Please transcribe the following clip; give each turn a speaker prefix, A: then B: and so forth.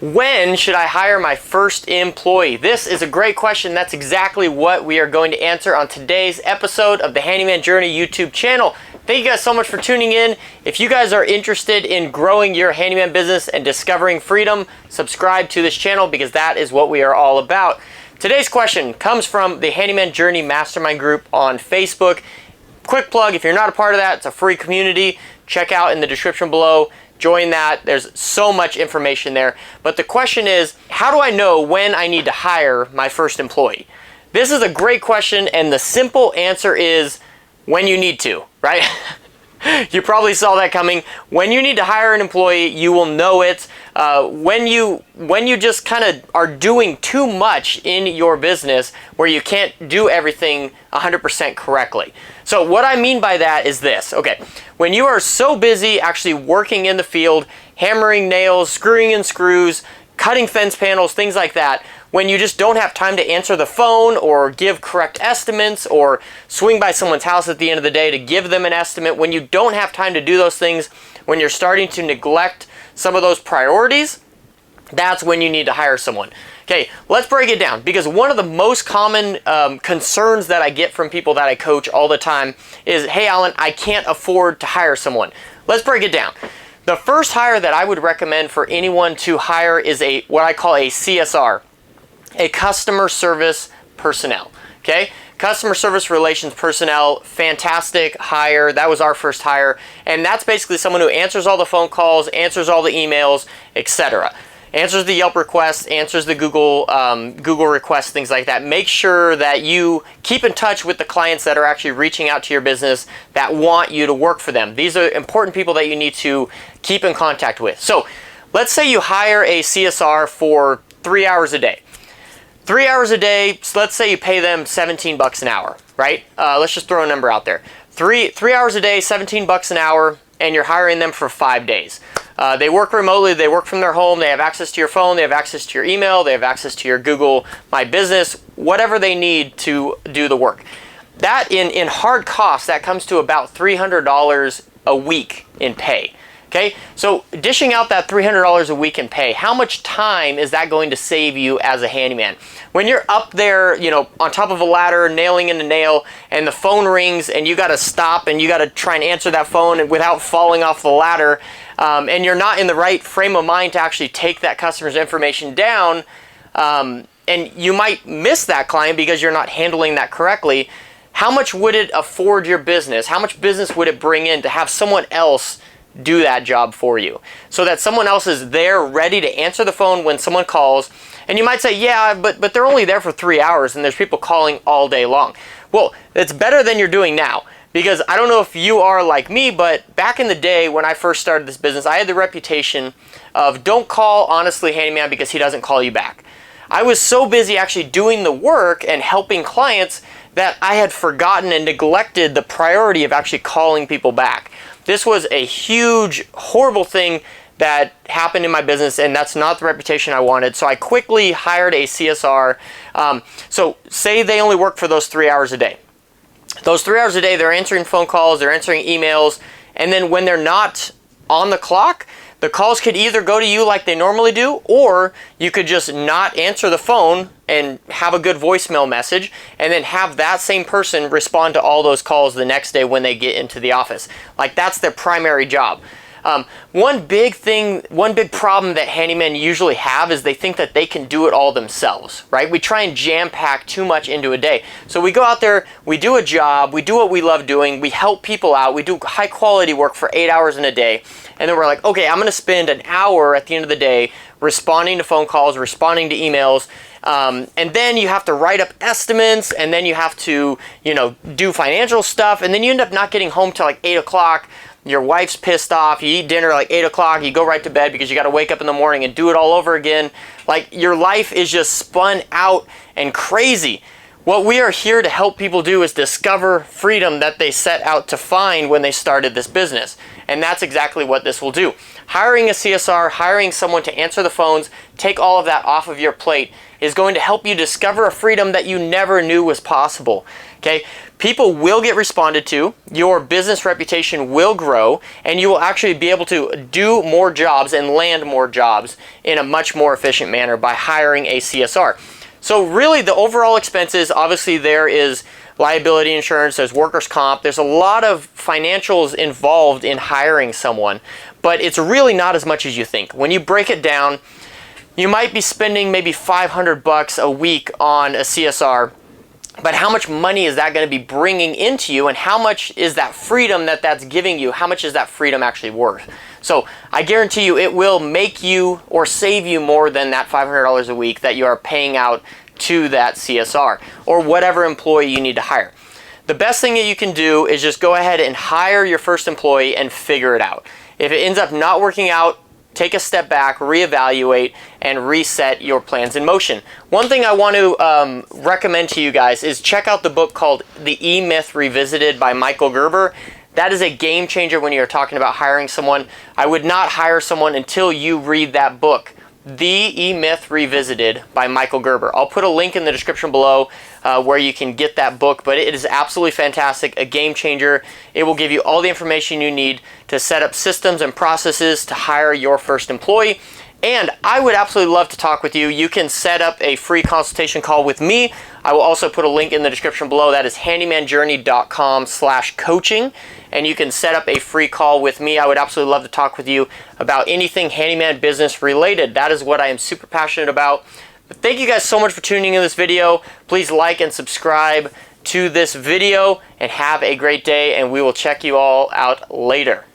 A: When should I hire my first employee? This is a great question. That's exactly what we are going to answer on today's episode of the Handyman Journey YouTube channel. Thank you guys so much for tuning in. If you guys are interested in growing your handyman business and discovering freedom, subscribe to this channel because that is what we are all about. Today's question comes from the Handyman Journey Mastermind group on Facebook. Quick plug, if you're not a part of that, it's a free community. Check out in the description below. Join that. There's so much information there. But the question is, how do I know when I need to hire my first employee? This is a great question, and the simple answer is when you need to, right? You probably saw that coming. When you need to hire an employee, you will know it. When you just kind of are doing too much in your business where you can't do everything 100% correctly. So what I mean by that is this. Okay, when you are so busy actually working in the field, hammering nails, screwing in screws, cutting fence panels, things like that, when you just don't have time to answer the phone or give correct estimates or swing by someone's house at the end of the day to give them an estimate, when you don't have time to do those things, when you're starting to neglect some of those priorities, that's when you need to hire someone. Okay, let's break it down, because one of the most common concerns that I get from people that I coach all the time is, hey Alan, I can't afford to hire someone. Let's break it down. The first hire that I would recommend for anyone to hire is what I call a CSR, a customer service personnel. Okay, customer service relations personnel, fantastic hire. That was our first hire, and that's basically someone who answers all the phone calls, answers all the emails, etc. Answers the Yelp requests, answers the Google requests, things like that. Make sure that you keep in touch with the clients that are actually reaching out to your business that want you to work for them. These are important people that you need to keep in contact with. So let's say you hire a CSR for 3 hours a day. 3 hours a day, so let's say you pay them 17 bucks an hour, right? Let's just throw a number out there. Three hours a day, 17 bucks an hour, and you're hiring them for 5 days. They work remotely, they work from their home, they have access to your phone, they have access to your email, they have access to your Google My Business, whatever they need to do the work. That in hard costs, that comes to about $300 a week in pay. Okay, so dishing out that $300 a week in pay, how much time is that going to save you as a handyman? When you're up there, you know, on top of a ladder, nailing in a nail, and the phone rings, and you got to stop, and you got to try and answer that phone without falling off the ladder, and you're not in the right frame of mind to actually take that customer's information down, and you might miss that client because you're not handling that correctly. How much would it afford your business? How much business would it bring in to have someone else do that job for you, so that someone else is there ready to answer the phone when someone calls? And you might say, yeah, but they're only there for 3 hours and there's people calling all day long. Well, it's better than you're doing now, because I don't know if you are like me, but back in the day when I first started this business, I had the reputation of don't call Honestly Handyman because he doesn't call you back. I was so busy actually doing the work and helping clients that I had forgotten and neglected the priority of actually calling people back. This was a huge, horrible thing that happened in my business, and that's not the reputation I wanted. So I quickly hired a CSR. So say they only work for those 3 hours a day. Those 3 hours a day, they're answering phone calls, they're answering emails, and then when they're not on the clock, the calls could either go to you like they normally do, or you could just not answer the phone and have a good voicemail message, and then have that same person respond to all those calls the next day when they get into the office. Like, that's their primary job. One big problem that handymen usually have is they think that they can do it all themselves, right? We try and jam pack too much into a day. So we go out there, we do a job, we do what we love doing, we help people out, we do high quality work for 8 hours in a day, and then we're like, okay, I'm gonna spend an hour at the end of the day responding to phone calls, responding to emails, and then you have to write up estimates, and then you have to, you know, do financial stuff, and then you end up not getting home till like 8 o'clock. Your wife's pissed off, you eat dinner like 8 o'clock, you go right to bed because you got to wake up in the morning and do it all over again. Like, your life is just spun out and crazy. What we are here to help people do is discover freedom that they set out to find when they started this business. And that's exactly what this will do. Hiring a CSR, hiring someone to answer the phones, take all of that off of your plate, is going to help you discover a freedom that you never knew was possible. Okay? People will get responded to, your business reputation will grow, and you will actually be able to do more jobs and land more jobs in a much more efficient manner by hiring a CSR. So really the overall expenses, obviously there is liability insurance, there's workers' comp, there's a lot of financials involved in hiring someone, but it's really not as much as you think. When you break it down, you might be spending maybe $500 a week on a CSR, but how much money is that going to be bringing into you, and how much is that freedom that that's giving you, how much is that freedom actually worth? So I guarantee you it will make you or save you more than that $500 a week that you are paying out to that CSR or whatever employee you need to hire. The best thing that you can do is just go ahead and hire your first employee and figure it out. If it ends up not working out, take a step back, reevaluate, and reset your plans in motion. One thing I want to recommend to you guys is check out the book called The E-Myth Revisited by Michael Gerber. That is a game changer when you're talking about hiring someone. I would not hire someone until you read that book, The E-Myth Revisited by Michael Gerber. I'll put a link in the description below where you can get that book, but it is absolutely fantastic, a game changer. It will give you all the information you need to set up systems and processes to hire your first employee. And I would absolutely love to talk with you. You can set up a free consultation call with me. I will also put a link in the description below. That is handymanjourney.com/coaching. And you can set up a free call with me. I would absolutely love to talk with you about anything handyman business related. That is what I am super passionate about. But thank you guys so much for tuning in this video. Please like and subscribe to this video and have a great day, and we will check you all out later.